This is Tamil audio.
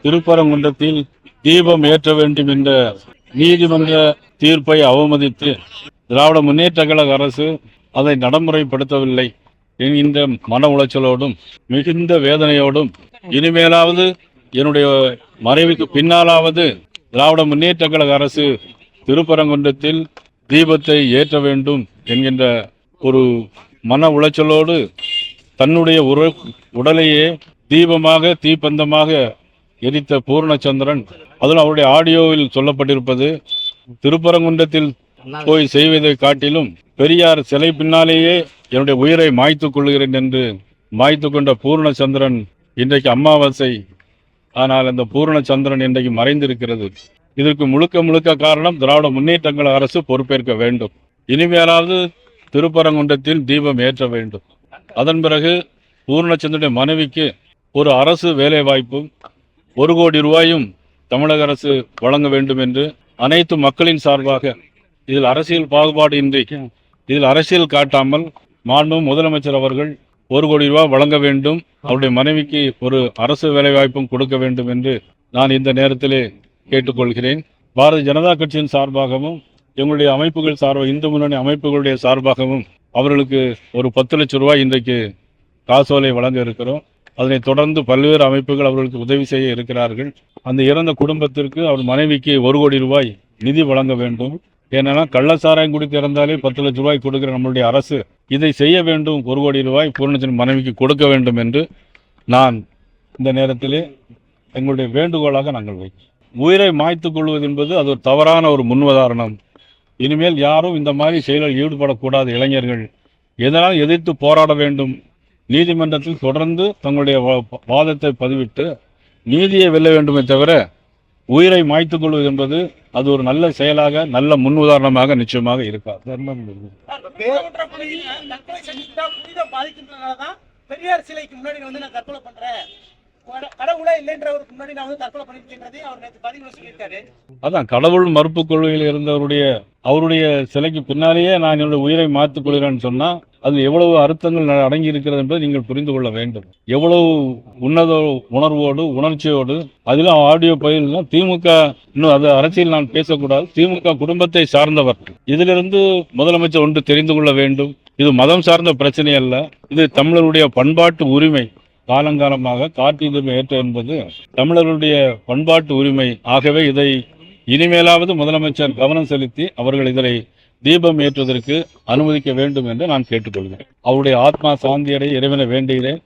திருப்பரங்குன்றத்தில் தீபம் ஏற்ற வேண்டும் என்ற நீதிமன்ற தீர்ப்பை அவமதித்து திராவிட முன்னேற்ற கழக அரசு அதை நடைமுறைப்படுத்தவில்லை என்கின்ற மன உளைச்சலோடும் மிகுந்த வேதனையோடும் இனிமேலாவது என்னுடைய மறைவுக்கு பின்னாலாவது திராவிட முன்னேற்ற கழக அரசு திருப்பரங்குன்றத்தில் தீபத்தை ஏற்ற வேண்டும் என்கின்ற ஒரு மன உளைச்சலோடு தன்னுடைய உடலையே தீபமாக தீப்பந்தமாக எரித்த பூர்ணச்சந்திரன், அதில் அவருடைய ஆடியோவில் சொல்லப்பட்டிருப்பது, திருப்பரங்குன்றத்தில் போய் செய்வதை காட்டிலும் பெரியார் சிலை பின்னாலேயே என்னுடைய உயிரை மாய்த்துக் கொள்கிறேன் என்று மாய்த்து கொண்ட பூர்ணச்சந்திரன் இன்றைக்கு அமாவாசை. ஆனால் அந்த பூர்ணச்சந்திரன் இன்றைக்கு மறைந்திருக்கிறது. இதற்கு முழுக்க முழுக்க காரணம் திராவிட முன்னேற்றங்கள் அரசு பொறுப்பேற்க வேண்டும். இனிமேலாவது திருப்பரங்குன்றத்தில் தீபம் ஏற்ற வேண்டும். அதன் பிறகு பூர்ணச்சந்திரனுடைய மனைவிக்கு ஒரு அரசு வேலை வாய்ப்பும் 1 கோடி ரூபாயும் தமிழக அரசு வழங்க வேண்டும் என்று அனைத்து மக்களின் சார்பாக, இதில் அரசியல் பாகுபாடு இன்றி, இதில் அரசியல் காட்டாமல் மாண்பு முதலமைச்சர் அவர்கள் 1 கோடி ரூபாய் வழங்க வேண்டும், அவருடைய மனைவிக்கு ஒரு அரசு வேலை வாய்ப்பும் கொடுக்க வேண்டும் என்று நான் இந்த நேரத்திலே கேட்டுக்கொள்கிறேன். பாரதிய ஜனதா கட்சியின் சார்பாகவும் எங்களுடைய அமைப்புகள் சார்பாக, இந்து முன்னணி அமைப்புகளுடைய சார்பாகவும் அவர்களுக்கு ஒரு 10 லட்சம் ரூபாய் இன்றைக்கு காசோலை வழங்க இருக்கிறோம். அதனைத் தொடர்ந்து பல்வேறு அமைப்புகள் அவர்களுக்கு உதவி செய்ய இருக்கிறார்கள். அந்த இறந்த குடும்பத்திற்கு அவர் மனைவிக்கு 1 கோடி ரூபாய் நிதி வழங்க வேண்டும். ஏன்னா கள்ளசாராயம் குடித்து இறந்தாலே 10 லட்சம் ரூபாய் கொடுக்கிற நம்மளுடைய அரசு இதை செய்ய வேண்டும். 1 கோடி ரூபாய் பூர்ணச்சந்திரன் மனைவிக்கு கொடுக்க வேண்டும் என்று நான் இந்த நேரத்திலே எங்களுடைய வேண்டுகோளாக நாங்கள் வைக்கிறோம். உயிரை மாய்த்துக் கொள்வது என்பது அது ஒரு தவறான ஒரு முன்னுதாரணம். இனிமேல் யாரும் இந்த மாதிரி செயலில் ஈடுபடக்கூடாத இளைஞர்கள் எதனால் எதிர்த்து போராட வேண்டும். நீதிமன்றத்தில் தொடர்ந்து தங்களுடைய வாதத்தை பதிவிட்டு நீதியை வெல்ல வேண்டுமே தவிர உயிரை மாய்த்துக் கொள்வது என்பது அது ஒரு நல்ல செயலாக, நல்ல முன் உதாரணமாக நிச்சயமாக இருக்காது. பெரியார் சிலைக்கு முன்னாடி நான் தற்கொலை பண்றேன், கடவுளே இல்லைன்றவருக்கு முன்னாடி நான் தற்கொலை பண்ணிட்டேன்றதை அவர் நேற்று பதிவுல சொல்லியிருக்காரு. அதான் கடவுள் மறுப்பு கொள்கையில் இருந்தவருடைய அவருடைய சிலைக்கு பின்னாலேயே நான் என்னுடைய உயிரை மாற்றிக் கொள்கிறேன்னு சொன்னா அது எவ்வளவு அர்த்தங்கள் அடங்கி இருக்கிறது என்பதை நீங்கள் புரிந்து கொள்ள வேண்டும். எவ்வளவு உன்னத உணர்வோடு உணர்ச்சியோடு அதிலும் ஆடியோ பயிலாம் திமுக, இன்னும் அது அரசியல் நான் பேசக்கூடாது, திமுக குடும்பத்தை சார்ந்தவர். இதிலிருந்து முதலமைச்சர் ஒன்று தெரிந்து கொள்ள வேண்டும். இது மதம் சார்ந்த பிரச்சனை அல்ல, இது தமிழருடைய பண்பாட்டு உரிமை. காலங்காலமாக காட்டு ஏற்ற என்பது தமிழர்களுடைய பண்பாட்டு உரிமை. ஆகவே இதை இனிமேலாவது முதலமைச்சர் கவனம் செலுத்தி அவர்கள் இதனை தீபம் ஏற்றுவதற்கு அனுமதிக்க வேண்டும் என்று நான் கேட்டுக்கொள்கிறேன். அவருடைய ஆத்மா சாந்தியடைய இறைவனை வேண்டுகிறேன்.